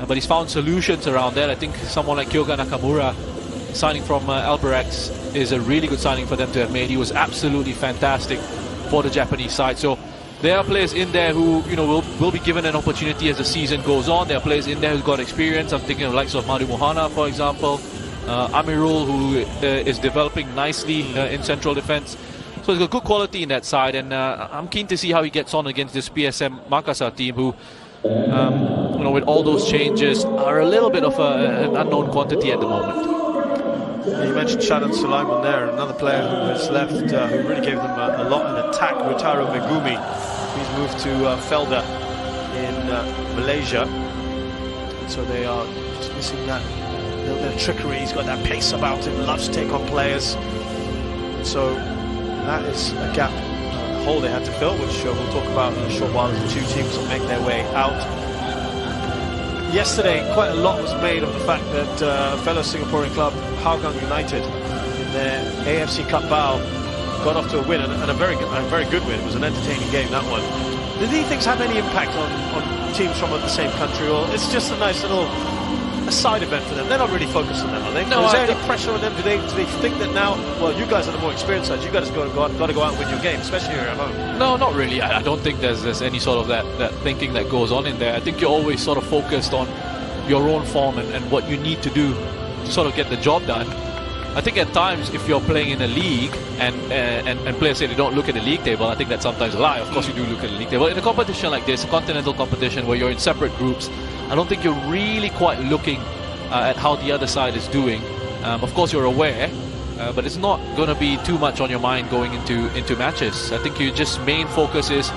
but he's found solutions around that. I think someone like Kyoga Nakamura signing from Albirex is a really good signing for them to have made. He was absolutely fantastic for the Japanese side. So there are players in there who, you know, will be given an opportunity as the season goes on. There are players in there who've got experience. I'm thinking of the likes of Madu Mohana, for example. Amirul, who is developing nicely in central defense. So he's got good quality in that side, and I'm keen to see how he gets on against this PSM Makassar team, who, you know, with all those changes, are a little bit of an unknown quantity at the moment. You mentioned Shadan Sulaiman there, another player who has left, who really gave them a lot in attack. Rutaro Megumi, he's moved to Felda in Malaysia, and so they are just missing that little bit of trickery. He's got that pace about him, loves to take on players, and so that is a gap, a hole they had to fill, which we'll talk about in a short while as the two teams will make their way out. Yesterday, quite a lot was made of the fact that fellow Singaporean club Hougang United, in their AFC Cup bow, got off to a win, and a very good win. It was an entertaining game, that one. Do these things have any impact on teams from the same country, or it's just a nice little side event for them? They're not really focused on that, are they? No, is there any pressure on them? Do they think that now, well, you guys are the more experienced side, you guys got to go out and win your game, especially here at home? No, not really. I don't think there's any sort of that thinking that goes on in there. I think you're always sort of focused on your own form and what you need to do to sort of get the job done. I think at times, if you're playing in a league and players say they don't look at the league table, I think that's sometimes a lie. Of course you do look at the league table. In a competition like this, a continental competition where you're in separate groups, I don't think you're really quite looking at how the other side is doing. Of course you're aware, but it's not going to be too much on your mind going into matches. I think your just main focus is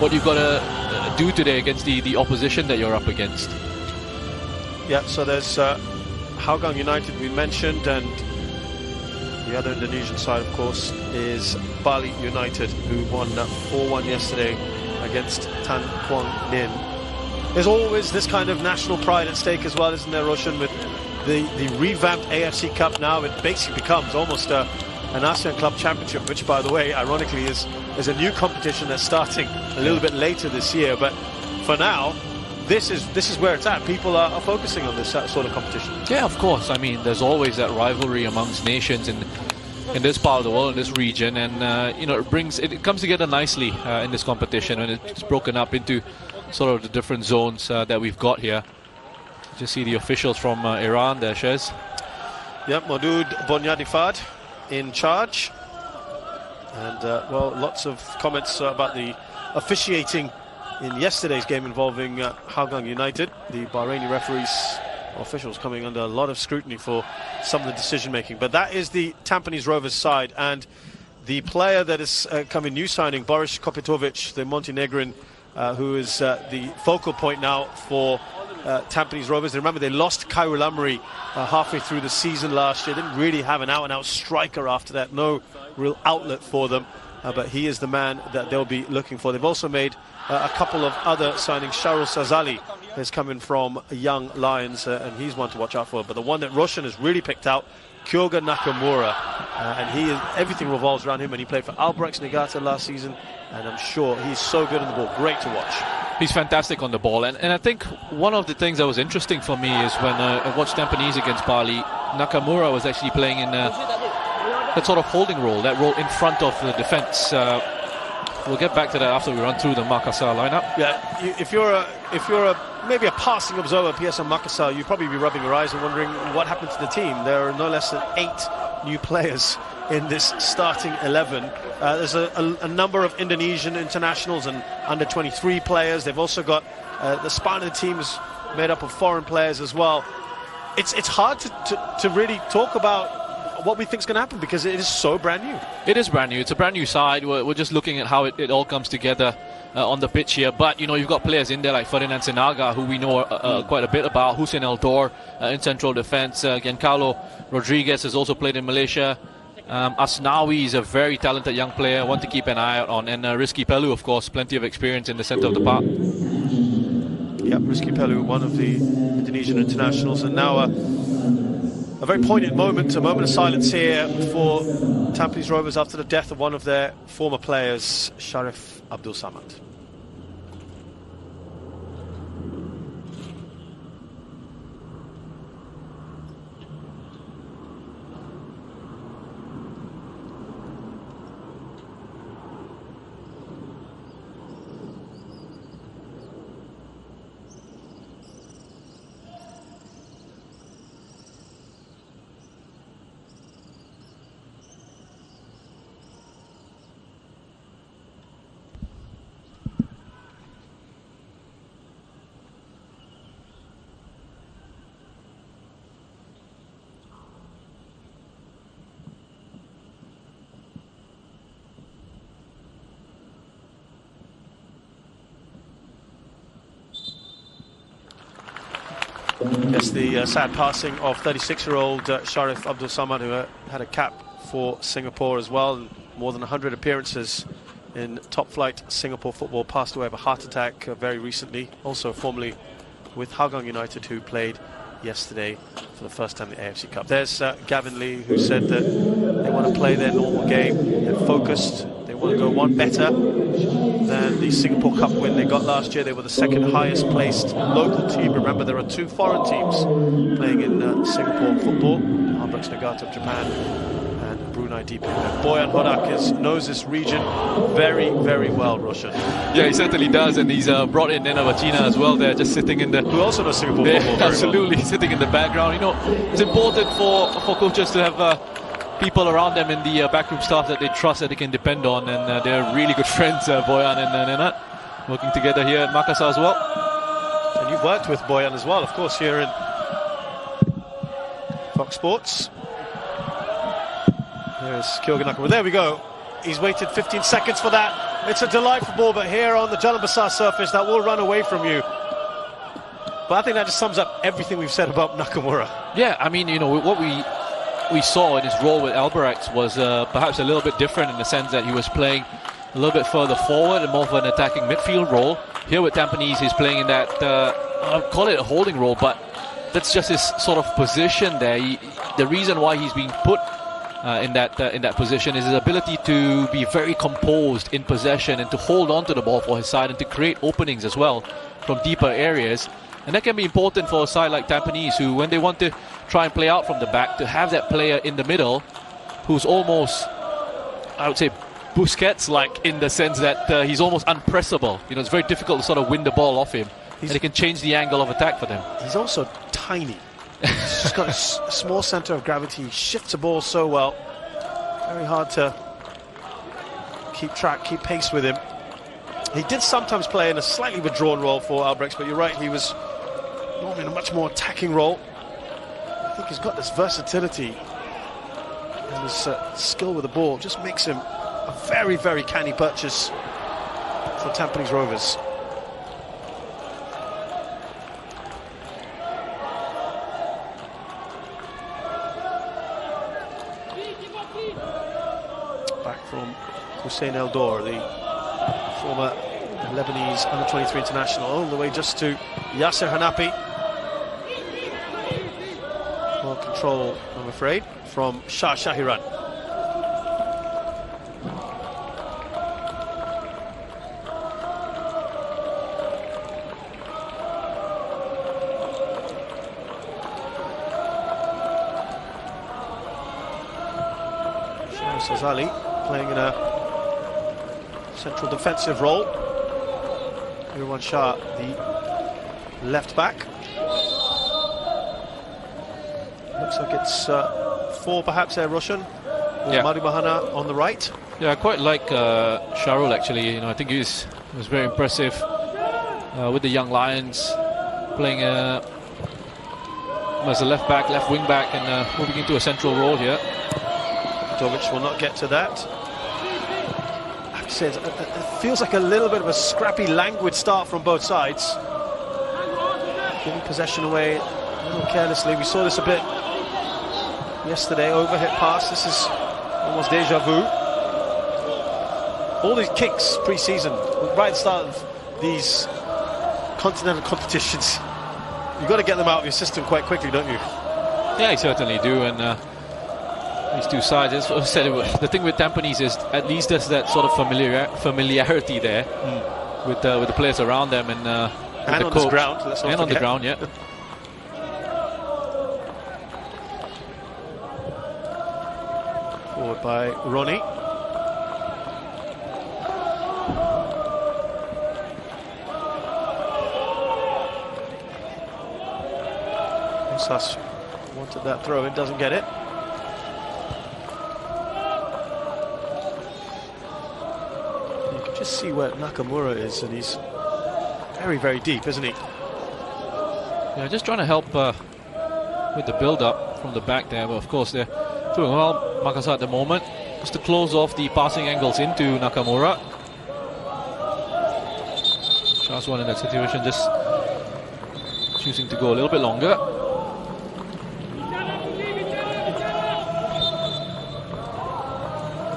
what you've got to do today against the opposition that you're up against. Yeah, so there's Hougang United we mentioned, and the other Indonesian side, of course, is Bali United, who won 4-1 yesterday against Tan Quang Ninh. There's always this kind of national pride at stake as well, isn't there, Roshan? With the revamped AFC Cup now, it basically becomes almost an ASEAN Club Championship, which, by the way, ironically, is a new competition that's starting a little bit later this year. But for now, this is where it's at. People are focusing on this sort of competition. Yeah, of course. I mean, there's always that rivalry amongst nations in this part of the world, in this region, and you know, it comes together nicely in this competition when it's broken up into sort of the different zones that we've got here. Just see the officials from Iran there, Shez. Yep, Maudud Bonyadifad in charge, and well, lots of comments about the officiating in yesterday's game involving Hougang United. The Bahraini referees, officials, coming under a lot of scrutiny for some of the decision making. But that is the Tampines Rovers side, and the player that is coming new signing, Boris Kopitovic, the Montenegrin, who is the focal point now for Tampines Rovers. Remember, they lost Khairul Amri halfway through the season last year. Didn't really have an out-and-out striker after that. No real outlet for them. But he is the man that they'll be looking for. They've also made a couple of other signings. Sharul Sazali is coming from Young Lions, and he's one to watch out for. But the one that Roshan has really picked out, Kyoga Nakamura, and everything revolves around him. And he played for Albirex Niigata last season, and I'm sure he's so good on the ball. Great to watch. He's fantastic on the ball, and I think one of the things that was interesting for me is when I watched Tampines against Bali, Nakamura was actually playing in that sort of holding role, that role in front of the defense. We'll get back to that after we run through the Makassar lineup. Yeah, if you're maybe a passing observer of PSM Makassar, you'd probably be rubbing your eyes and wondering what happened to the team. There are no less than 8 new players in this starting 11. There's a number of Indonesian internationals and under-23 players. They've also got the spine of the team is made up of foreign players as well. It's hard to really talk about what we think is going to happen because it is so brand new. It is brand new. It's a brand new side. We're just looking at how it all comes together on the pitch here. But, you know, you've got players in there like Ferdinand Sinaga, who we know quite a bit about. Hussein Eldor in central defense. Giancarlo Rodriguez has also played in Malaysia. Asnawi is a very talented young player, one to keep an eye out on. And Rizky Pelu, of course, plenty of experience in the centre of the park. Yep, Rizky Pelu, one of the Indonesian internationals. And now a very poignant moment, a moment of silence here for Tampines Rovers after the death of one of their former players, Sharif Abdul Samad. Yes, the sad passing of 36-year-old Sharif Abdul Samad, who had a cap for Singapore as well, and more than 100 appearances in top-flight Singapore football, passed away of a heart attack very recently, also formerly with Hougang United, who played yesterday for the first time in the AFC Cup. There's Gavin Lee, who said that they want to play their normal game, they're focused, they want to go one better than the Singapore Cup win they got last year. They were the second highest placed local team. Remember, there are two foreign teams playing in Singapore football, Albirex Nagata of Japan and Brunei Deep. Boyan Hodak knows this region very, very well, Roshan. Yeah, he certainly does, and he's brought in Nena Vachina as well there, just sitting in the... Who also knows Singapore football very absolutely, well. Sitting in the background. You know, it's important for coaches to have people around them in the backroom staff that they trust, that they can depend on, and they're really good friends, Boyan and Nena, working together here at Makassar as well. And you've worked with Boyan as well, of course, here in Fox Sports. There's Kyoga Nakamura. There we go. He's waited 15 seconds for that. It's a delightful ball, but here on the Jalan Besar surface, that will run away from you. But I think that just sums up everything we've said about Nakamura. Yeah, I mean, you know, what we saw in his role with Albirex was perhaps a little bit different, in the sense that he was playing a little bit further forward and more of an attacking midfield role. Here with Tampines, he's playing in that, I'll call it a holding role, but that's just his sort of position there. The reason why he's being put in that position is his ability to be very composed in possession and to hold on to the ball for his side and to create openings as well from deeper areas. And that can be important for a side like Tampines, who, when they want to try and play out from the back, to have that player in the middle who's almost, I would say, Busquets-like, in the sense that he's almost unpressable. You know, it's very difficult to sort of win the ball off him, and it can change the angle of attack for them. He's also tiny. He's just got a small centre of gravity. He shifts the ball so well. Very hard to keep pace with him. He did sometimes play in a slightly withdrawn role for Albirex, but you're right, he was normally in a much more attacking role. I think he's got this versatility, and his skill with the ball just makes him a very, very canny purchase for Tampines Rovers. Back from Hussein Eldor, the former Lebanese under-23 international, all the way just to Yasser Hanapi. Well control, I'm afraid, from Shah Shahiran. Shah Sazali playing in a central defensive role. Irwan Shah, the left back. Looks like it's 4 perhaps there, Roshan. Or Madu Bahana on the right. Yeah, I quite like Sharul, actually. You know, I think he was very impressive with the young Lions, playing as a left back, left wing back, and moving into a central role here. Tovic will not get to that. It feels like a little bit of a scrappy, languid start from both sides. Giving possession away a little carelessly. We saw this a bit yesterday. Overhit pass. This is almost deja vu. All these kicks pre-season, right at the start of these continental competitions, you've got to get them out of your system quite quickly, don't you? Yeah, you certainly do. And these two sides, as I said, the thing with Tampines is at least there's that sort of familiarity there with the players around them, and on the coach. The ground. Let's not and forget. On the ground, yeah. Forward by Ronnie. Musas wanted that throw in, doesn't get it. See where Nakamura is, and he's very, very deep, isn't he? Yeah, just trying to help with the build-up from the back there, but of course they're doing well, Makassar, at the moment, just to close off the passing angles into Nakamura. Charles one in that situation, just choosing to go a little bit longer.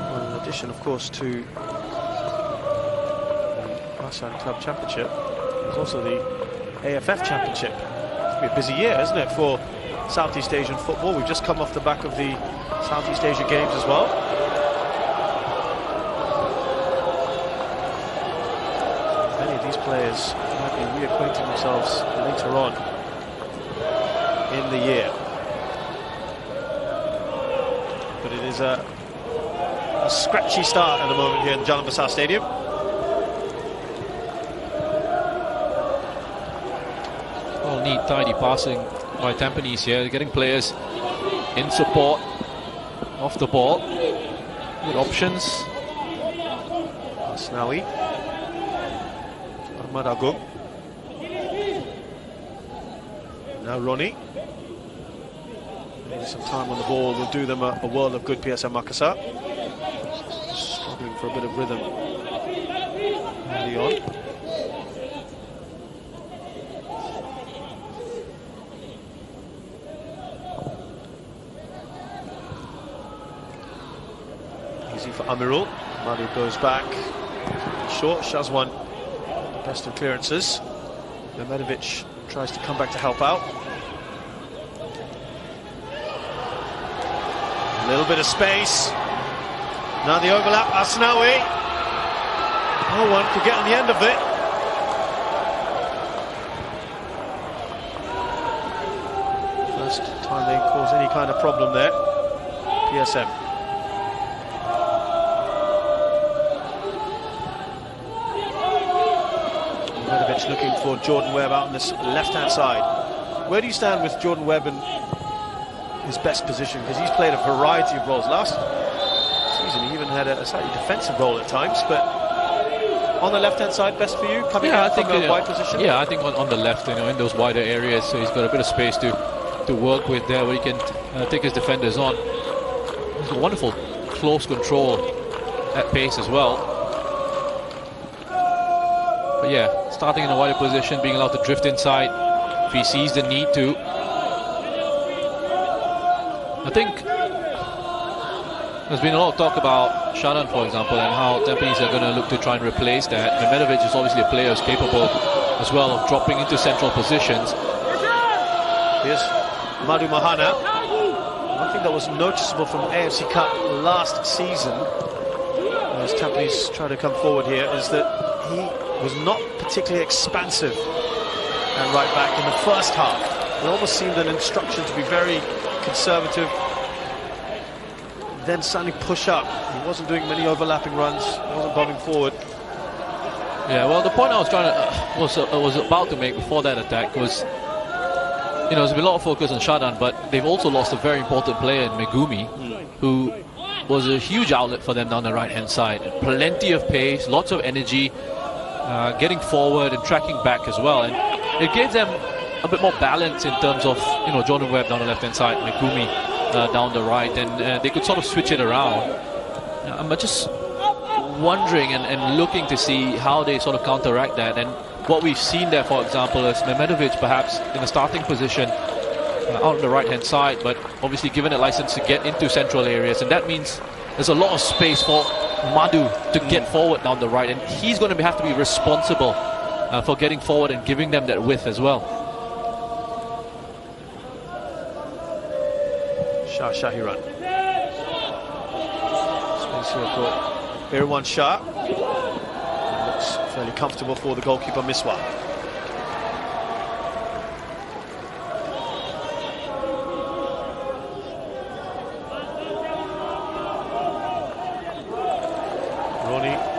Well, in addition, of course, to the Makassar Club Championship, there's also the AFF Championship. It's been a busy year, isn't it, for Southeast Asian football? We've just come off the back of the Southeast Asia Games as well. Many of these players might be reacquainting themselves later on in the year. But it is a scratchy start at the moment here in Jalan Besar Stadium. Well, neat, tidy passing by Tampines here, getting players in support off the ball. Good options. Asnawi, Ahmad Agung. Now Ronnie. Maybe some time on the ball will do them a world of good. PSM Makasaar struggling for a bit of rhythm early on. Easy for Amirul. Madu goes back short. Shazwan, the best of clearances. Mehmedovic tries to come back to help out. A little bit of space. Now the overlap. Asnawi. No one could get on the end of it. First time they cause any kind of problem there. PSM. Looking for Jordan Webb out on this left-hand side. Where do you stand with Jordan Webb and his best position? Because he's played a variety of roles. Last season he even had a slightly defensive role at times, but on the left-hand side, best for you? Coming out from a wide position? Yeah, I think on the left, in those wider areas, so he's got a bit of space to work with there, where he can take his defenders on. He's got wonderful close control at pace as well. But yeah, starting in a wider position, being allowed to drift inside if he sees the need to. I think there's been a lot of talk about Shadan, for example, and how Tampines are going to look to try and replace that. Mehmedovic is obviously a player who's capable as well of dropping into central positions. Here's Madu Mahana. One thing that was noticeable from AFC Cup last season, as Tampines try to come forward here, is that he was not particularly expansive at right back in the first half. It almost seemed an instruction to be very conservative, then suddenly push up. He wasn't doing many overlapping runs, he wasn't bombing forward. Yeah, well, the point I was trying to was about to make before that attack was, there's been a lot of focus on Shadan, but they've also lost a very important player in Megumi, who was a huge outlet for them down the right-hand side. Plenty of pace, lots of energy, getting forward and tracking back as well, and it gave them a bit more balance in terms of Jordan Webb down the left hand side, Megumi down the right, and they could sort of switch it around. I'm just wondering and looking to see how they sort of counteract that. And what we've seen there, for example, is Mehmedovic perhaps in a starting position out on the right hand side, but obviously given a license to get into central areas, and that means there's a lot of space for Madu to get forward down the right, and he's going to have to be responsible for getting forward and giving them that width as well. Shahiran. Space here for Irwan Shah. Looks fairly comfortable for the goalkeeper Miswa.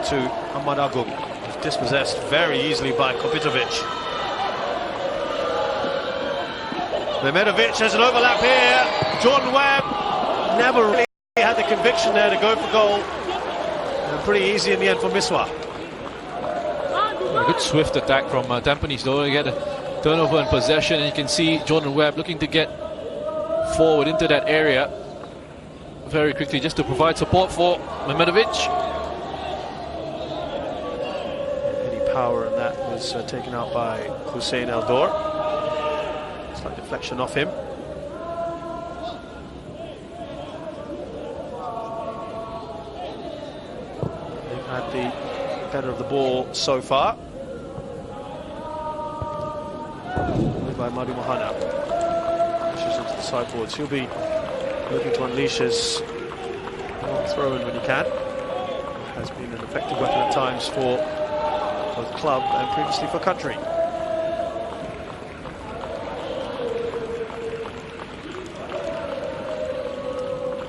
To Ahmad Agung, dispossessed very easily by Kopitovic. Mehmedovic has an overlap here. Jordan Webb never really had the conviction there to go for goal. And pretty easy in the end for Miswa. A good swift attack from Tampines, though. They get a turnover in possession, and you can see Jordan Webb looking to get forward into that area very quickly, just to provide support for Mehmedovic. Power, and that was taken out by Hussein Eldor. Slight deflection off him. They've had the better of the ball so far. By Madu Mohana. Pushes into the sideboards. He'll be looking to unleash his throw-in when he can. Has been an effective weapon at times for both club and previously for country.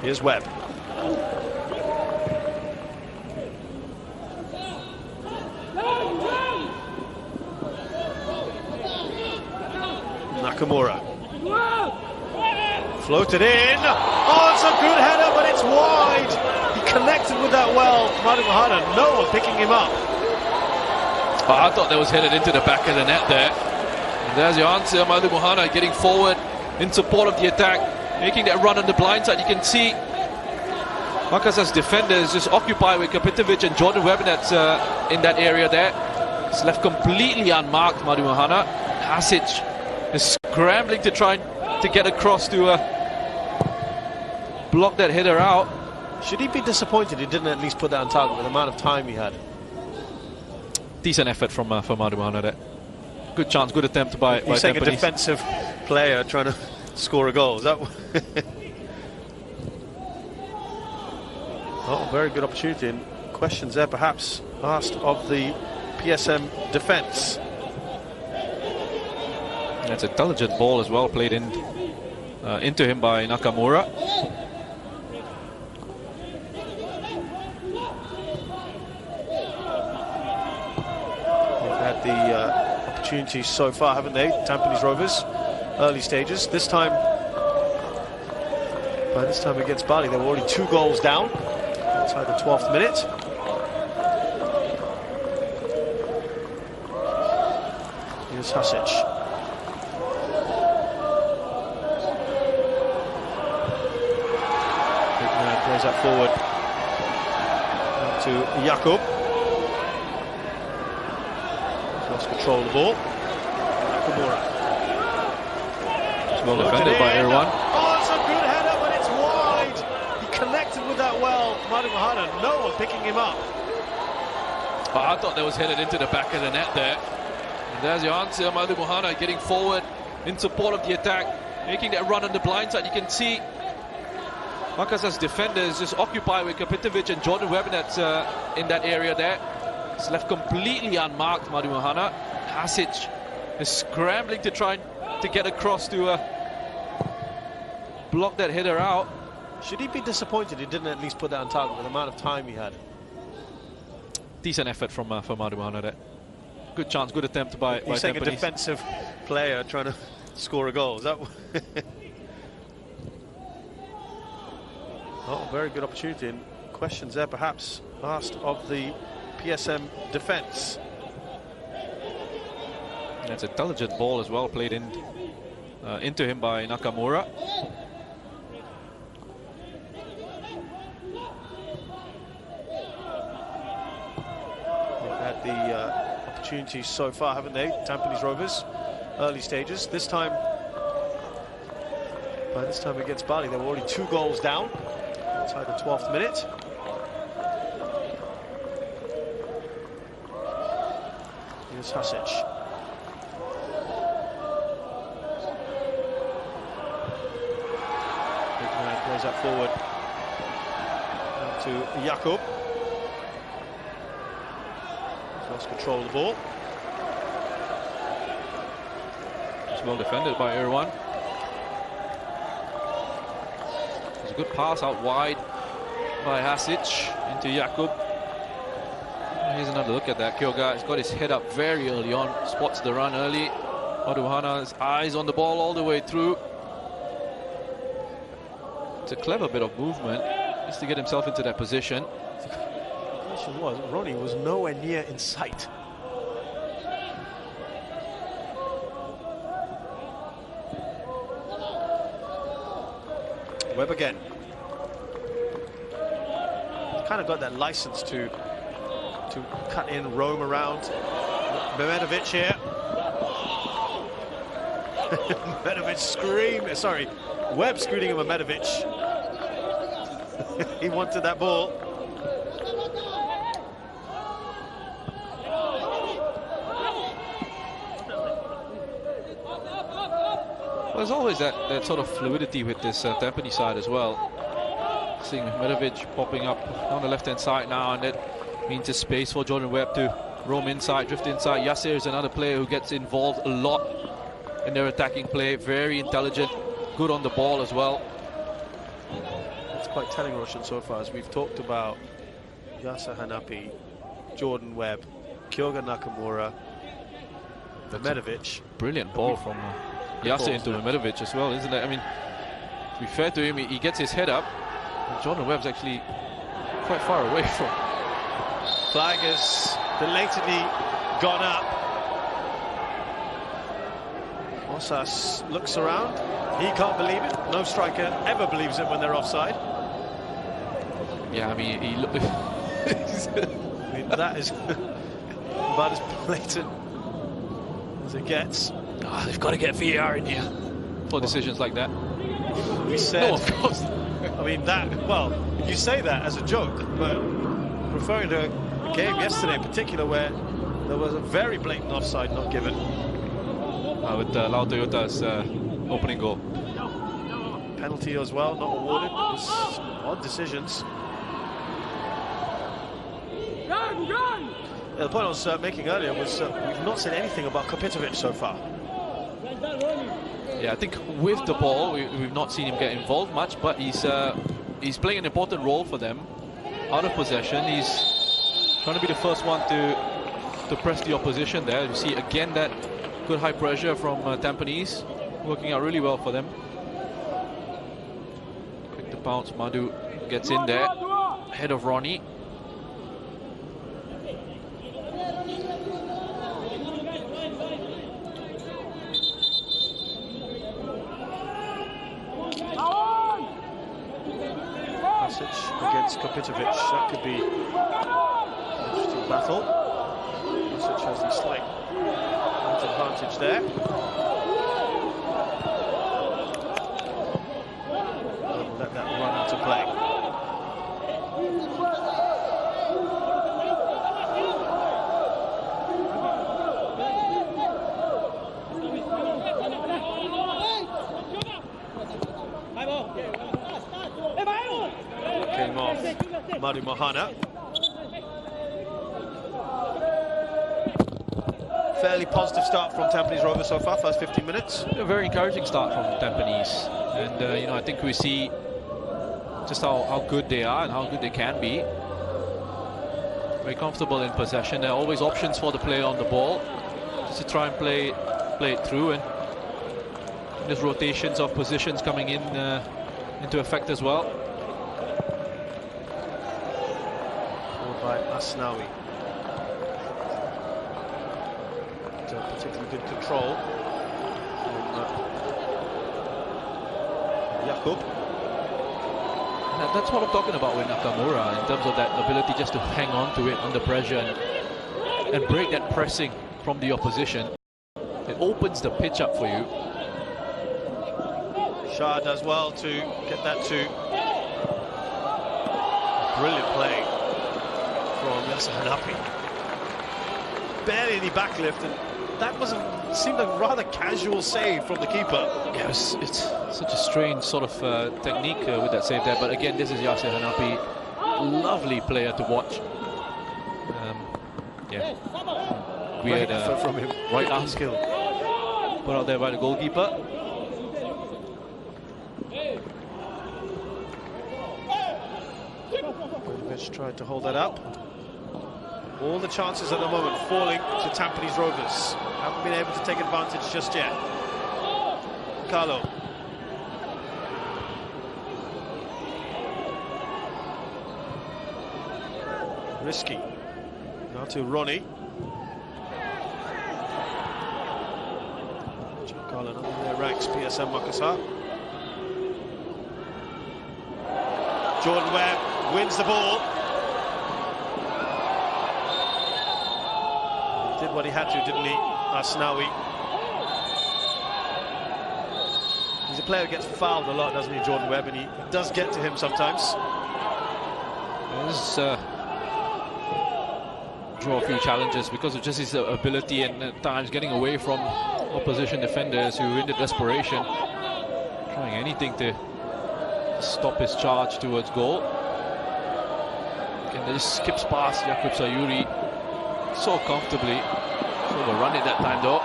Here's Webb. Nakamura. Floated in. Oh, it's a good header, but it's wide. He connected with that well. Madu Mohana, no one picking him up. Oh, I thought that was headed into the back of the net there. And there's your answer. Madu Mohana getting forward in support of the attack, making that run on the blind side. You can see Makassar's defenders just occupied with Kapitovic and Jordan Webb that's in that area there. It's left completely unmarked, Madu Mohana. Hasic is scrambling to try to get across to block that header out. Should he be disappointed he didn't at least put that on target with the amount of time he had? Decent effort from Madu Mohana there. Good chance, good attempt by You're saying Tampines. A defensive player trying to score a goal. Is that oh, very good opportunity, and questions there perhaps asked of the PSM defence. That's an intelligent ball as well, played in into him by Nakamura. They've had the opportunities so far, haven't they? Tampines Rovers, early stages. By this time against Bali, they were already 2 goals down inside the 12th minute. Here's Hasic. Plays that forward to Jakub. Lost control of the ball. Nakamura. It's well defended by everyone. Oh, it's a good header, but it's wide. He connected with that well. Madu Mohana, no one picking him up. Oh, I thought that was headed into the back of the net there. And there's your answer. Madu Mohana getting forward in support of the attack, making that run on the blind side. You can see Makassar's defenders just occupied with Kapitovic and Jordan Webb that's in that area there. It's left completely unmarked, Madu Mohana. Hasic is scrambling to try to get across to block that header out. Should he be disappointed he didn't at least put that on target with the amount of time he had? Decent effort from Madu Mohana there. Good chance, good attempt by You're saying Tampines. a defensive player trying to score a goal. Is that oh, very good opportunity, and questions there perhaps asked of the PSM defence. That's an intelligent ball as well, played in into him by Nakamura. They've had the opportunities so far, haven't they? Tampines Rovers, early stages. By this time against Bali, they were already 2 goals down inside the 12th minute. Here's Hasic. Big man plays that forward to Jakub. Lost control of the ball. It's well defended by everyone. It's a good pass out wide by Hasic into Jakub. Here's another look at that. Kyoga has got his head up very early on, spots the run early. Madu Mohana's eyes on the ball all the way through. It's a clever bit of movement just to get himself into that position. The question was, Ronnie was nowhere near in sight. Webb again. Kind of got that license to cut in, roam around. Mehmedovic here. Medovic screaming, sorry, Webb screening him a Medovic. He wanted that ball. Well, there's always that sort of fluidity with this Tampines side as well. Seeing Medovic popping up on the left-hand side now, and that means a space for Jordan Webb to roam inside, drift inside. Yasser is another player who gets involved a lot in their attacking play. Very intelligent, good on the ball as well. It's quite telling, Roshan, so far, as we've talked about Yasser Hanapi, Jordan Webb, Kyoga Nakamura, Medovic. Brilliant ball from Yasser into Medovic as well, isn't it? I mean, to be fair to him, he gets his head up. Jordan Webb's actually quite far away from. Flag has belatedly gone up. Mosas looks around. He can't believe it. No striker ever believes it when they're offside. Yeah, I mean, he looked. I mean, that is about as blatant as it gets. Oh, they've got to get VAR in here for decisions like that. We said, no, of course. I mean, that, well, you say that as a joke, but referring to a game yesterday in particular where there was a very blatant offside not given. With Lao Toyota's opening goal. Penalty as well, not awarded. It was odd decisions. The point I was making earlier was we've not said anything about Kapitovic so far. Yeah, I think with the ball, we've not seen him get involved much, but he's playing an important role for them. Out of possession, he's trying to be the first one to press the opposition there. You see again that good high pressure from Tampines, working out really well for them. Quick to bounce, Madhu gets in there, head of Ronnie. Against Kapitovic, that could be an interesting battle. Masic has the slight advantage there. We'll let that run into play. Came off Madhu Mohana. Fairly positive start from Tampines Rovers so far, first 15 minutes. A very encouraging start from Tampines, and you know, I think we see just how good they are and how good they can be. Very comfortable in possession. There are always options for the player on the ball, just to try and play it through, and there's rotations of positions coming in into effect as well. By Asnawi. Particularly good control from Jakub. That's what I'm talking about with Nakamura, in terms of that ability just to hang on to it under pressure and break that pressing from the opposition. It opens the pitch up for you. Shah does well to get that to. Brilliant play from Yasser Hanapi. Barely any backlift, and that seemed like a rather casual save from the keeper. Yeah, it's such a strange sort of technique with that save there, but again, this is Yasser Hanapi. Lovely player to watch. Yeah, weird from him. Right arm skill put out there by the goalkeeper. Tried to hold that up. All the chances at the moment falling to Tampines Rovers. Haven't been able to take advantage just yet. Carlo. Risky. Now to Ronnie. Carlo not in their ranks, PSM Makasaar. Jordan Webb wins the ball. He did what he had to, didn't he? Asnawi. He's a player who gets fouled a lot, doesn't he, Jordan Webb, and he does get to him sometimes. There's draw a few challenges because of just his ability and at times getting away from opposition defenders who in the desperation trying anything to stop his charge towards goal. And just skips past Jakub Sayuri so comfortably. So overrun it that time though.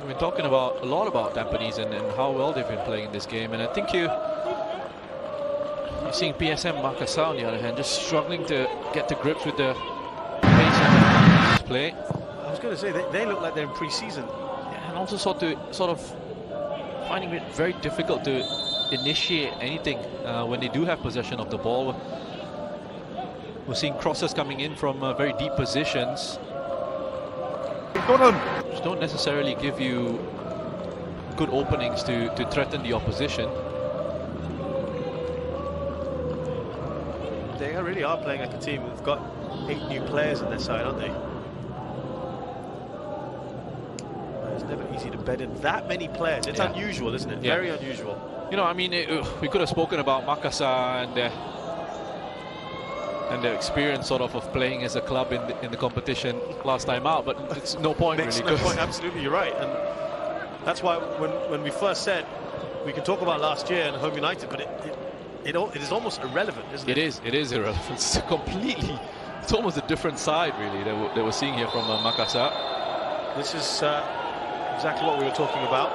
We're talking a lot about Tampines and how well they've been playing in this game, and I think you're seeing PSM Makassar on the other hand just struggling to get to grips with the pace of this play. I was going to say they look like they're in pre-season. Yeah, and also sort of finding it very difficult to initiate anything when they do have possession of the ball. We're seeing crosses coming in from very deep positions. Which don't necessarily give you good openings to threaten the opposition. They really are playing like a team. They've got 8 new players on their side, aren't they? It's never easy to bed in that many players. It's unusual, isn't it? Yeah. Very unusual. You know, I mean, we could have spoken about Makassar and their experience sort of playing as a club in the competition last time out, but it's no point really. No point, absolutely, you're right. And that's why when we first said we can talk about last year and Home United, but it is almost irrelevant, isn't it? It is irrelevant. It's completely, it's almost a different side really that we're seeing here from Makassar. This is exactly what we were talking about.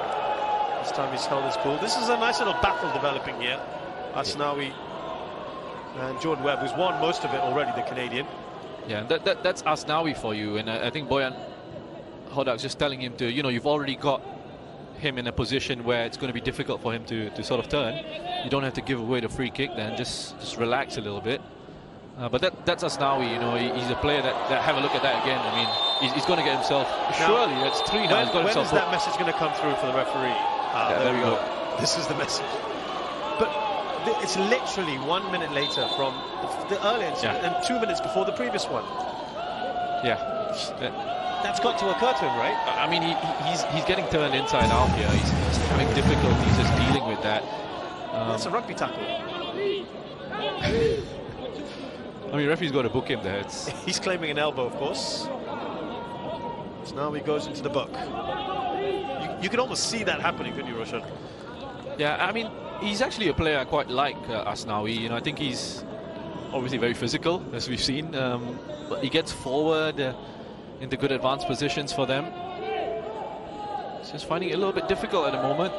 This time he's held his cool. This is a nice little battle developing here. Asnawi and Jordan Webb, who's won most of it already, the Canadian. Yeah, that's Asnawi for you. And I think Boyan Hodak's just telling him to, you know, you've already got him in a position where it's going to be difficult for him to sort of turn. You don't have to give away the free kick then, just relax a little bit. But that's Asnawi, you know, he's a player that have a look at that again. I mean, he's going to get himself, surely that's 3 now. When is that message going to come through for the referee? There we go. This is the message. But it's literally 1 minute later from the earlier incident and 2 minutes before the previous one. Yeah. That's got to occur to him, right? I mean, he's getting turned inside out here. He's having difficulties just dealing with that. That's a rugby tackle. I mean, referee's got to book him there. He's claiming an elbow, of course. So now he goes into the book. You can almost see that happening, couldn't you, Roshan? Yeah, I mean, he's actually a player I quite like, Asnawi. You know, I think he's obviously very physical, as we've seen. But he gets forward into good advanced positions for them. He's just finding it a little bit difficult at the moment.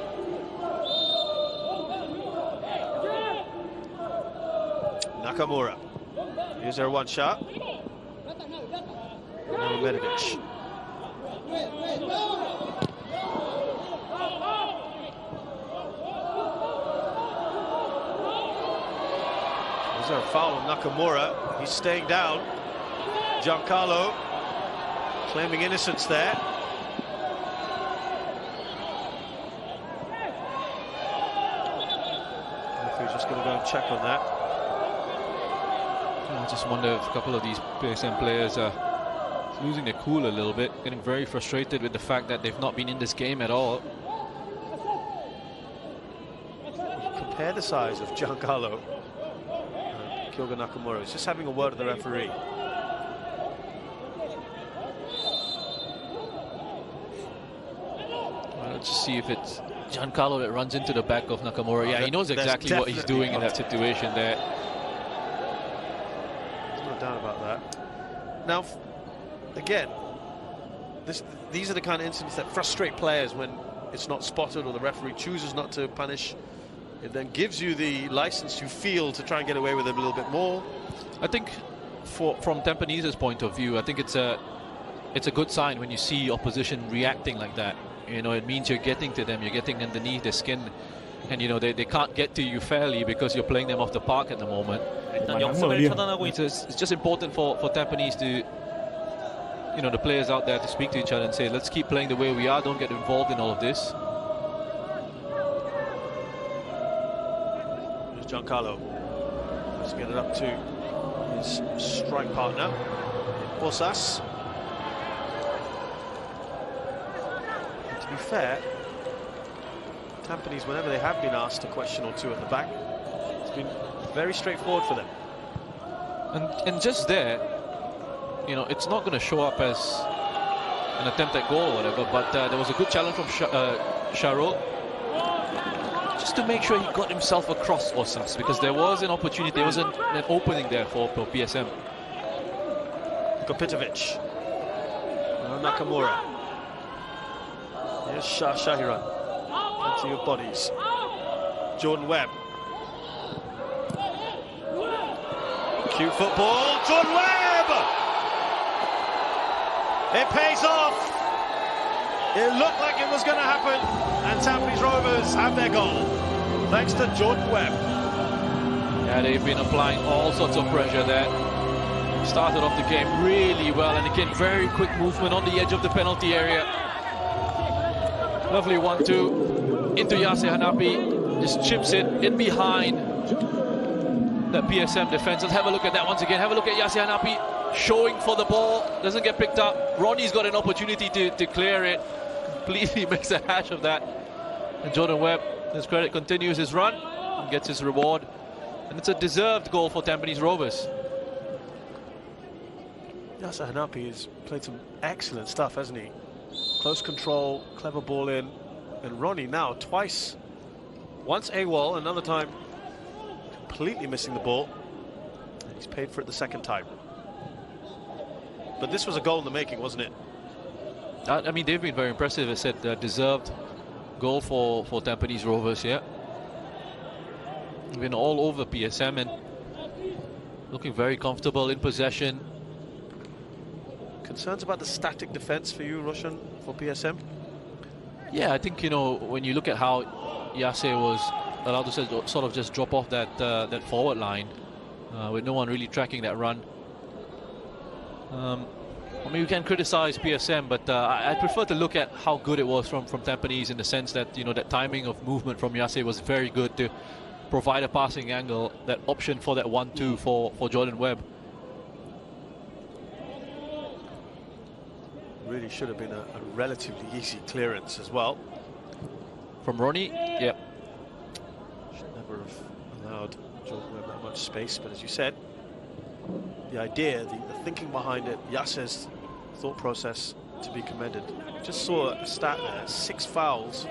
Nakamura. Here's their one shot. Now Medic. Is there a foul on Nakamura? He's staying down. Giancarlo claiming innocence there. We're just going to go and check on that. I just wonder if a couple of these PSM players are losing their cool a little bit, getting very frustrated with the fact that they've not been in this game at all. Compare the size of Giancarlo and Kyoga Nakamura. He's just having a word with the referee. Let's just see if it's Giancarlo that runs into the back of Nakamura. Yeah, he knows exactly what he's doing in that situation there. There's no doubt about that. Now, again, these are the kind of incidents that frustrate players when it's not spotted or the referee chooses not to punish. It then gives you the license you feel to try and get away with it a little bit more. I think from Tampanese's point of view, I think it's a good sign when you see opposition reacting like that. You know, it means you're getting to them, you're getting underneath their skin, and you know they can't get to you fairly because you're playing them off the park at the moment. It's just important for Tampines to, you know, the players out there to speak to each other and say, let's keep playing the way we are, don't get involved in all of this. There's Giancarlo. Let's get it up to his strike partner, Bosas. to be fair, Tampines, whenever they have been asked a question or two at the back, it's been very straightforward for them. And just there, you know, it's not going to show up as an attempt at goal or whatever, but there was a good challenge from Sharol, just to make sure he got himself across Osas, because there was an opportunity, there was an opening there for PSM. Kopitovic. Nakamura. Here's Shahiran. Plenty of bodies. Jordan Webb. Cute football. Jordan Webb! It pays off. It looked like it was going to happen. And Tampines Rovers have their goal. Thanks to Jordan Webb. Yeah, they've been applying all sorts of pressure there. Started off the game really well, and again, very quick movement on the edge of the penalty area. Lovely 1-2 into Yasser Hanapi, just chips it in behind the PSM defense. Let's have a look at that once again. Have a look at Yasser Hanapi showing for the ball, doesn't get picked up. Ronnie's got an opportunity to clear it, completely makes a hash of that. And Jordan Webb, his credit, continues his run and gets his reward. And it's a deserved goal for Tampines Rovers. Yasser Hanapi has played some excellent stuff, hasn't he? Close control, clever ball in. And Ronnie now twice. Once AWOL, another time completely missing the ball. And he's paid for it the second time. But this was a goal in the making, wasn't it? I mean, they've been very impressive. I said deserved goal for Tampines Rovers, yeah. Been all over PSM and looking very comfortable in possession. Concerns about the static defense for you, Roshan, for PSM? Yeah, I think, you know, when you look at how Yasser was allowed to sort of just drop off that that forward line with no one really tracking that run. I mean, we can criticize PSM, but I prefer to look at how good it was from Tampines, in the sense that, you know, that timing of movement from Yasser was very good to provide a passing angle, that option for that 1-2 for Jordan Webb. Really should have been a relatively easy clearance as well. From Ronnie, yeah. Should never have allowed Jordan Webb that much space, but as you said, the idea, the thinking behind it, Yasser's thought process, to be commended. Just saw a stat there, 6 fouls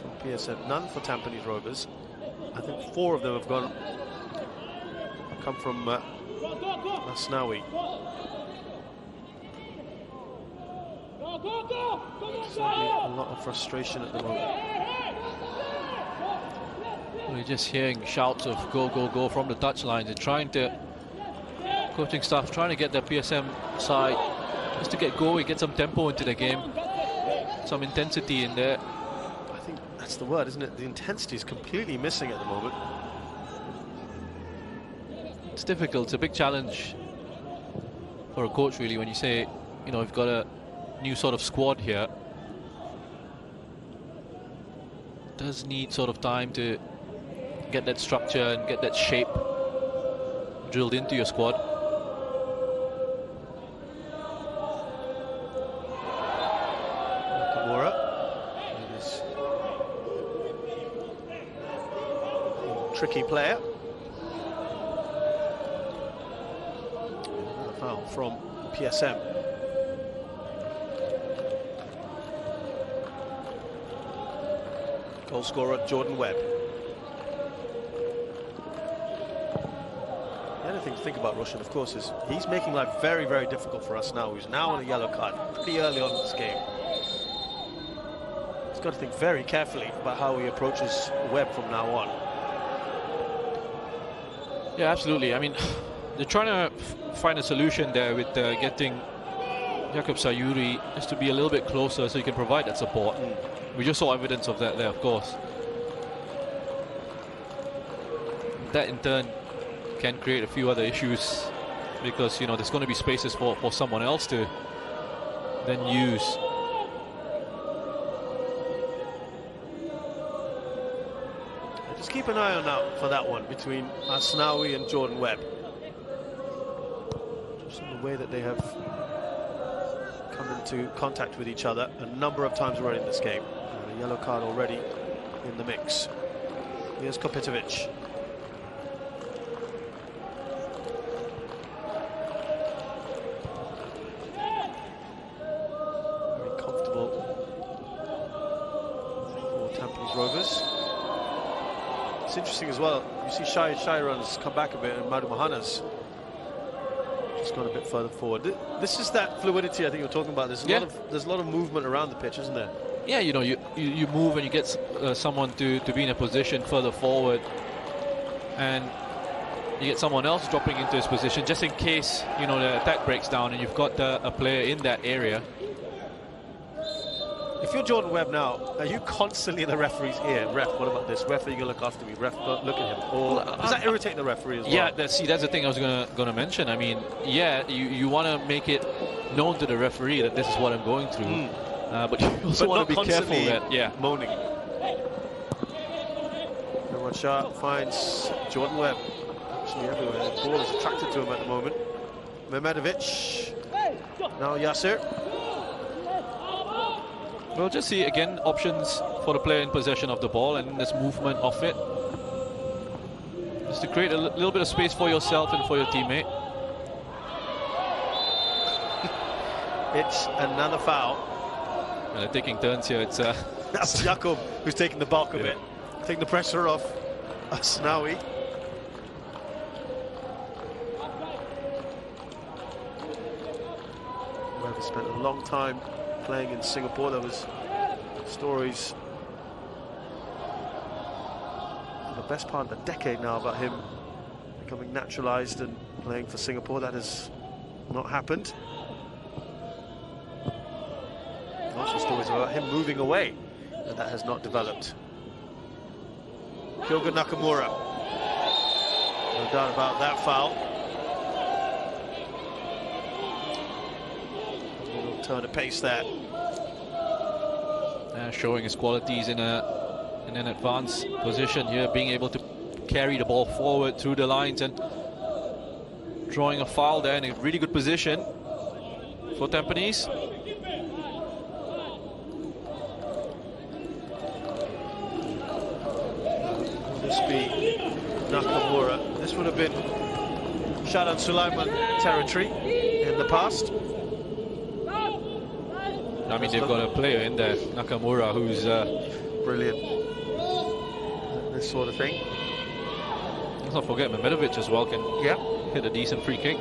from PSM, none for Tampines Rovers. I think 4 of them have come from Asnawi. Certainly a lot of frustration at the moment. We're just hearing shouts of go, go, go from the touchlines, and trying to, coaching staff trying to get the PSM side just to get going, get some tempo into the game, some intensity in there. I think that's the word, isn't it? The intensity is completely missing at the moment. It's difficult. It's a big challenge for a coach, really, when you say, you know, we've got a new sort of squad here. Does need sort of time to get that structure and get that shape drilled into your squad. Nakamura with his tricky player. Another foul from PSM. Goal scorer Jordan Webb. The other thing to think about, Roshan, of course, is he's making life very, very difficult for us now. He's now on a yellow card pretty early on in this game. He's got to think very carefully about how he approaches Webb from now on. Yeah, absolutely. I mean, they're trying to find a solution there with getting Jakob Sayuri just to be a little bit closer so he can provide that support. We just saw evidence of that there, of course. That in turn can create a few other issues, because, you know, there's going to be spaces for someone else to then use. Just keep an eye on that for that one between Asnawi and Jordan Webb. Just in the way that they have come into contact with each other a number of times already in this game. And a yellow card already in the mix. Here's Kopitovic. Very comfortable for Tampines Rovers. It's interesting as well, you see Shairan's come back a bit, and Madu Mahana's just gone a bit further forward. This is that fluidity I think you're talking about. There's a lot of movement around the pitch, isn't there? Yeah, you know, you move and you get someone to be in a position further forward, and you get someone else dropping into his position just in case, you know, the attack breaks down and you've got a player in that area. If you're Jordan Webb now, are you constantly in the referee's ear? Ref, what about this? Ref, are you going to look after me? Ref, look at him. Or does that irritate the referee as well? Yeah, that's the thing I was gonna mention. I mean, yeah, you want to make it known to the referee that this is what I'm going through. But you also want to be careful that, moaning. Everyone sharp finds Jordan Webb. Actually everywhere. The ball is attracted to him at the moment. Mehmedovic. Now Yasser. We'll just see again options for the player in possession of the ball, and this movement of it, just to create a little bit of space for yourself and for your teammate. It's another foul. And they're taking turns here. It's that's Jakob who's taking the bulk of it. Taking the pressure off Asnawi. Webb spent a long time playing in Singapore. There was stories for the best part of a decade now about him becoming naturalized and playing for Singapore. That has not happened. Also stories about him moving away, and that has not developed. Kyoga Nakamura. No doubt about that foul. A little turn of pace there. Showing his qualities in an advanced position here, being able to carry the ball forward through the lines and drawing a foul there in a really good position for Tampines. Will this be Nakamura? This would have been Shadan Sulaiman territory in the past. I mean, they've got a player in there, Nakamura, who's brilliant at this sort of thing. Let's not forget Mehmedovic as well can hit a decent free kick.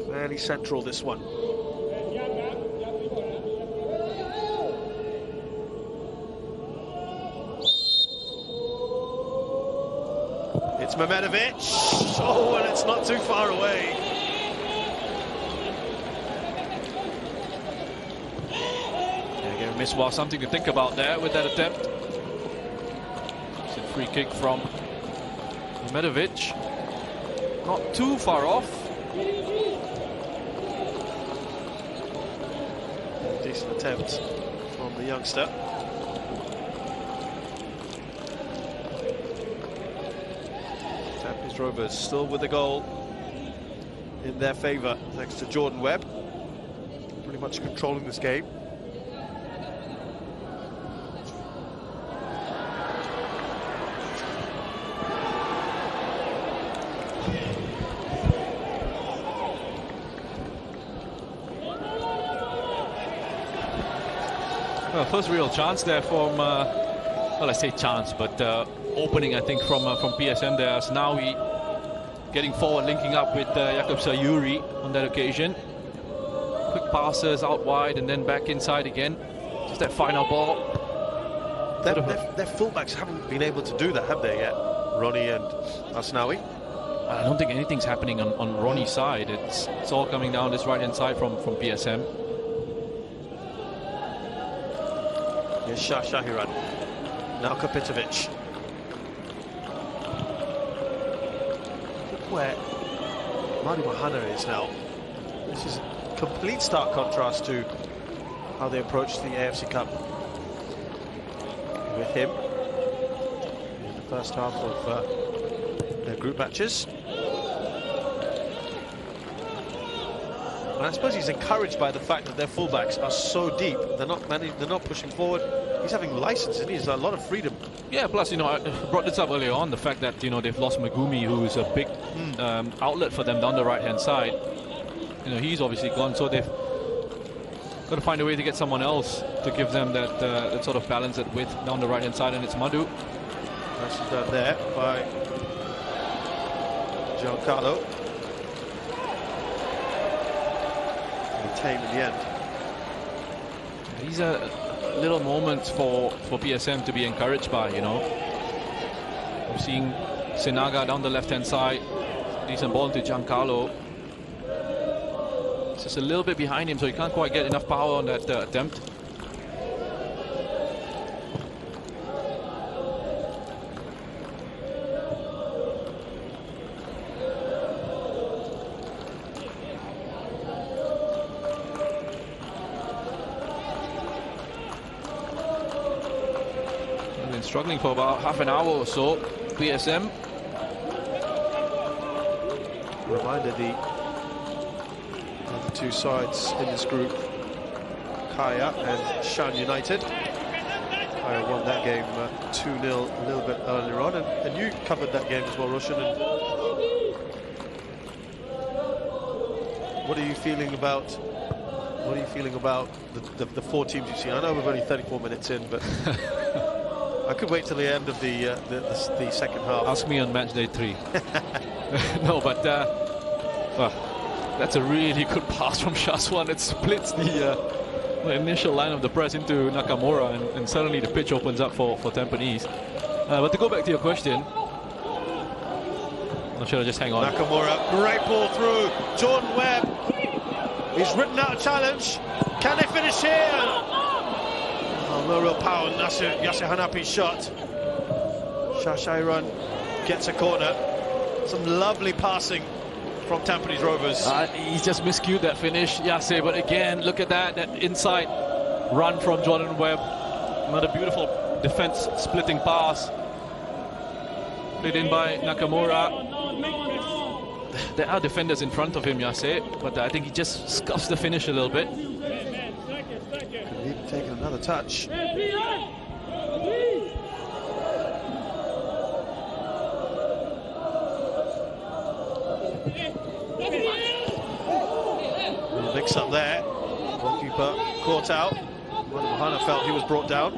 Fairly central, this one. It's Mehmedovic. Oh, and it's not too far away. Again, Miswah, something to think about there with that attempt. It's a free kick from Mehmedovic. Not too far off. Decent attempt from the youngster. Rovers still with the goal in their favour thanks to Jordan Webb, pretty much controlling this game. Well, first real chance there from well, I say chance, but opening, I think, from PSM there. So now we getting forward, linking up with Jakob Sayuri on that occasion. Quick passes out wide and then back inside again. Just that final ball. Their fullbacks haven't been able to do that, have they yet? Ronnie and Asnawi. I don't think anything's happening on Ronnie's side. It's all coming down this right-hand side from PSM. Here's Shahiran. Now Kopitovic. Look where Madu Mahana is now. This is a complete stark contrast to how they approached the AFC Cup with him in the first half of their group matches. And I suppose he's encouraged by the fact that their fullbacks are so deep. They're not pushing forward. He's having license, and he's a lot of freedom. Yeah, plus, you know, I brought this up earlier on, the fact that, you know, they've lost Megumi, who's a big outlet for them down the right-hand side. You know, he's obviously gone, so they've got to find a way to get someone else to give them that, that sort of balance, that width down the right-hand side, and it's Madu. That's done there by Giancarlo. Tame in the end. These are little moments for PSM to be encouraged by, you know. We're seeing Sinaga down the left-hand side. Decent ball to Giancarlo. It's just a little bit behind him, so he can't quite get enough power on that attempt. Struggling for about half an hour or so, PSM. Reminder, the other two sides in this group, Kaya and Shan United. Kaya won that game 2-0 a little bit earlier on, and you covered that game as well, Roshan. And what are you feeling about? What are you feeling about the four teams you've seen? I know we're only 34 minutes in, but. I could wait till the end of the second half. Ask me on match day 3. No, but that's a really good pass from Shaswan. It splits the initial line of the press into Nakamura, and suddenly the pitch opens up for Tampines. But to go back to your question, or should I just hang on? Nakamura, great ball through. Jordan Webb, he's written out a challenge. Can they finish here? No real power. Yasser Hanapi's shot. Shashairan gets a corner. Some lovely passing from Tampines Rovers. He's just miscued that finish, Yasser. But again, look at that inside run from Jordan Webb. Another beautiful defense splitting pass. Played in by Nakamura. There are defenders in front of him, Yasser, but I think he just scuffs the finish a little bit. Taking another touch. Mix up there. Goalkeeper caught out. Mahana felt he was brought down.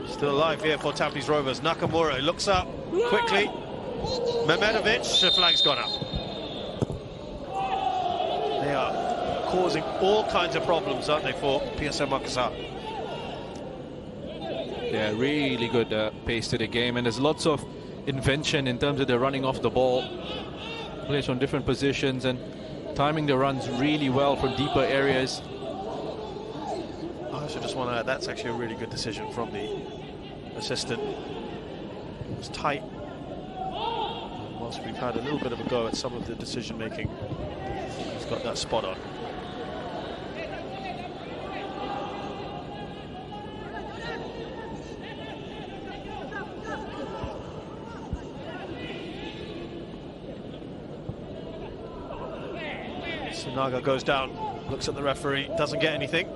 Still alive here for Tampines Rovers. Nakamura looks up quickly. Mehmedovic, the flag's gone up. They are causing all kinds of problems, aren't they, for PSM Makassar? Yeah, really good pace to the game, and there's lots of invention in terms of the running off the ball. Plays from different positions and timing the runs really well from deeper areas. I should just want to add, that's actually a really good decision from the assistant. It was tight. Whilst we've had a little bit of a go at some of the decision making, he's got that spot on. Sinaga goes down, looks at the referee, doesn't get anything.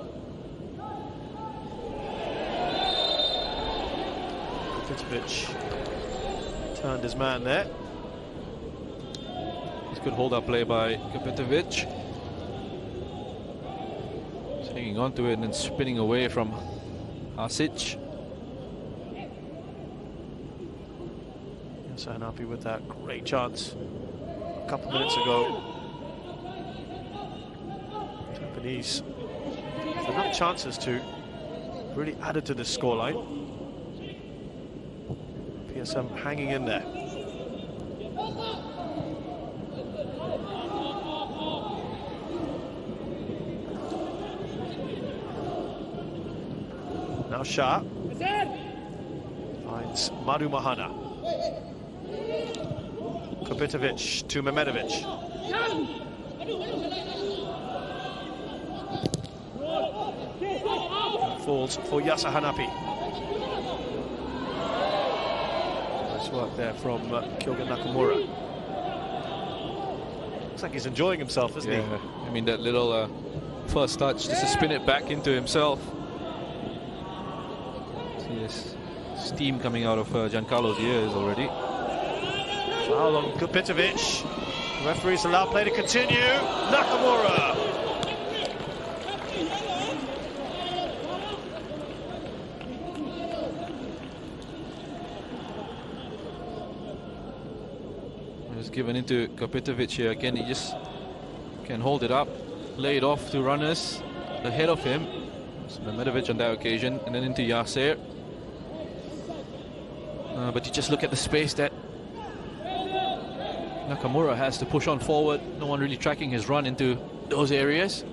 Kapitovic turned his man there. It's good hold-up play by Kapitovic. He's hanging on to it and then spinning away from Hasic. So unhappy with that great chance a couple minutes ago. Tampines, enough chances to really added to the scoreline. PSM hanging in there. Now Shah finds Madu Mahana. Kapitovic to Mehmedovic. Falls for Yasser Hanapi. Nice work there from Kyoga Nakamura. Looks like he's enjoying himself, isn't he? I mean, that little first touch, just to spin it back into himself. See this steam coming out of Giancarlo's ears already. Foul on Kupitovic. The referees allow play to continue. Nakamura. Just given into Kupitovic here again. He just can hold it up, lay it off to runners ahead of him. It's Mehmedovic on that occasion, and then into Yasser. But you just look at the space that Nakamura has to push on forward. No one really tracking his run into those areas.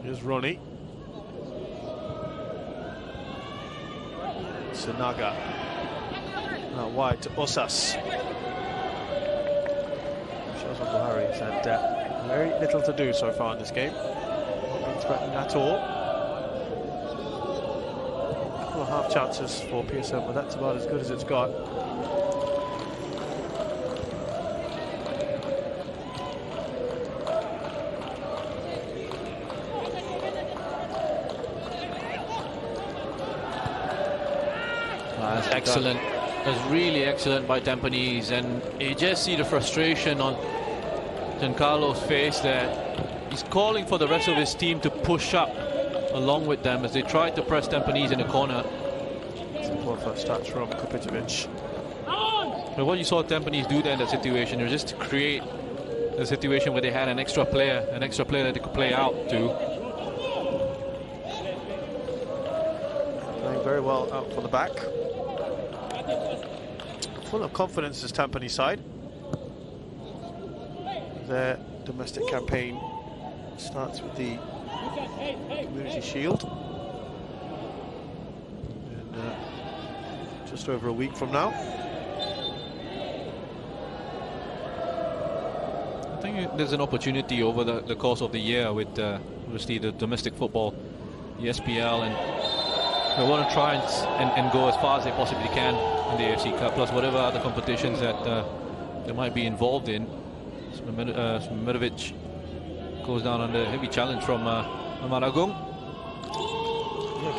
Here's Ronnie. Sinaga. Out wide to Osas. Shows on Buhari. He's had very little to do so far in this game. Not been threatening at all. A couple of half chances for PSM, but that's about as good as it's got. That's excellent. That's really excellent by Tampines, and you just see the frustration on Giancarlo's face there. He's calling for the rest of his team to push up along with them as they try to press Tampines in the corner. Poor first touch from Kupitovic. But what you saw Tampines do there in that situation was just to create a situation where they had an extra player that they could play out to. Playing very well out from the back. Full of confidence this Tampines side. Their domestic campaign starts with the Community Shield. And just over a week from now. I think there's an opportunity over the course of the year with obviously the domestic football, the SPL, and they want to try and go as far as they possibly can in the AFC Cup, plus whatever other competitions that they might be involved in. Mehmedovic goes down under heavy challenge from Amaragung. Yeah,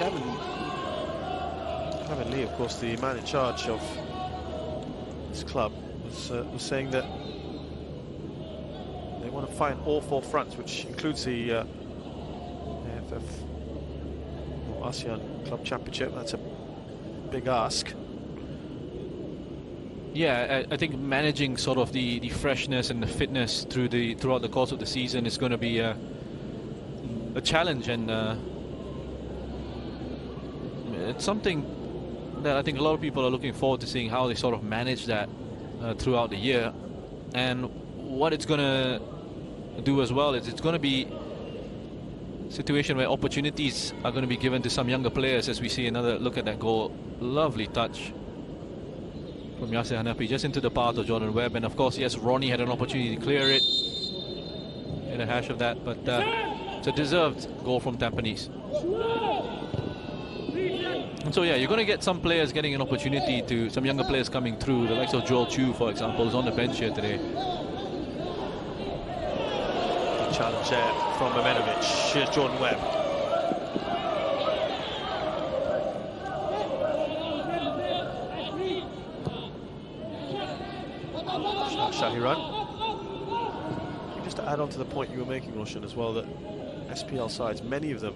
Gavin Lee, of course, the man in charge of this club, was saying that they want to fight all four fronts, which includes the AFF or ASEAN Club Championship. That's a big ask. Yeah, I think managing sort of the freshness and the fitness throughout the course of the season is going to be a challenge, and it's something that I think a lot of people are looking forward to seeing how they sort of manage that throughout the year. And what it's going to do as well is it's going to be a situation where opportunities are going to be given to some younger players, as we see another look at that goal. Lovely touch from Yasser Hanafi just into the path of Jordan Webb, and of course, yes, Ronnie had an opportunity to clear it in a hash of that, but it's a deserved goal from Tampines. And so yeah, you're going to get some players getting an opportunity to, some younger players coming through, the likes of Joel Chu, for example, who's on the bench here today. Good challenge there from Mehmedovic. Here's Jordan Webb. Shahiran. Just to add on to the point you were making, Roshan, as well, that SPL sides, many of them,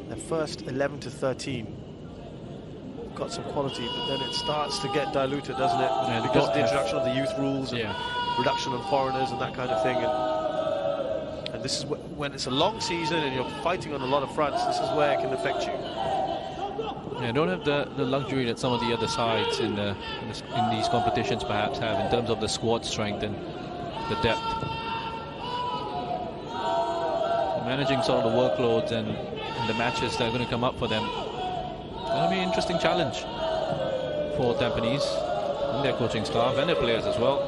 their first 11 to 13 have got some quality, but then it starts to get diluted, doesn't it? Yeah, because of the introduction of the youth rules and yeah, reduction of foreigners and that kind of thing. And this is when it's a long season and you're fighting on a lot of fronts, this is where it can affect you. Yeah, don't have the luxury that some of the other sides in these competitions perhaps have in terms of the squad strength and the depth. Managing sort of the workloads and the matches that are going to come up for them. It's going to be an interesting challenge. for Tampines and their coaching staff and their players as well.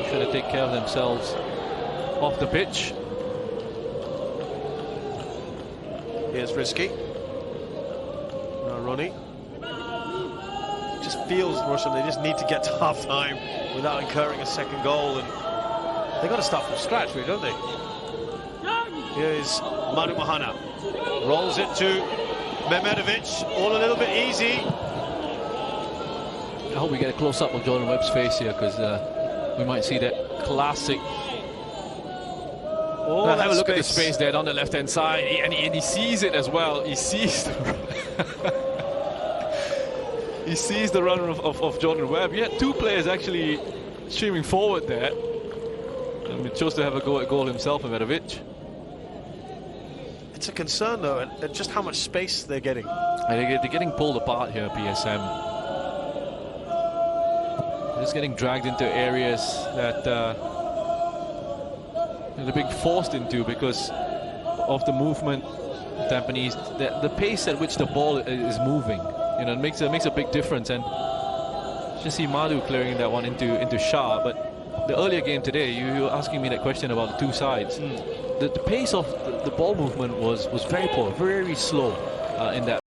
Trying to take care of themselves off the pitch. Here's Risky. Now Ronnie. Just feels, Russian, they just need to get to half-time without incurring a second goal, and they've got to start from scratch, really, don't they? Here's Manu Mahana. Rolls it to Mehmedovic, all a little bit easy. I hope we get a close-up of Jordan Webb's face here, because we might see that classic. Oh, have a look at the space there on the left-hand side, and he sees it as well. He sees he sees the run of Jordan Webb. He had two players actually streaming forward there, and he chose to have a go at goal himself, Mehmedovic. It's a concern, though, and just how much space they're getting. And they're getting pulled apart here, PSM. Just getting dragged into areas that they're being forced into because of the movement. Tampines, the pace at which the ball is moving, you know, it makes a big difference. And just see Madu clearing that one into Shah. But the earlier game today, you were asking me that question about the two sides. The pace of the ball movement was very poor, very slow in that.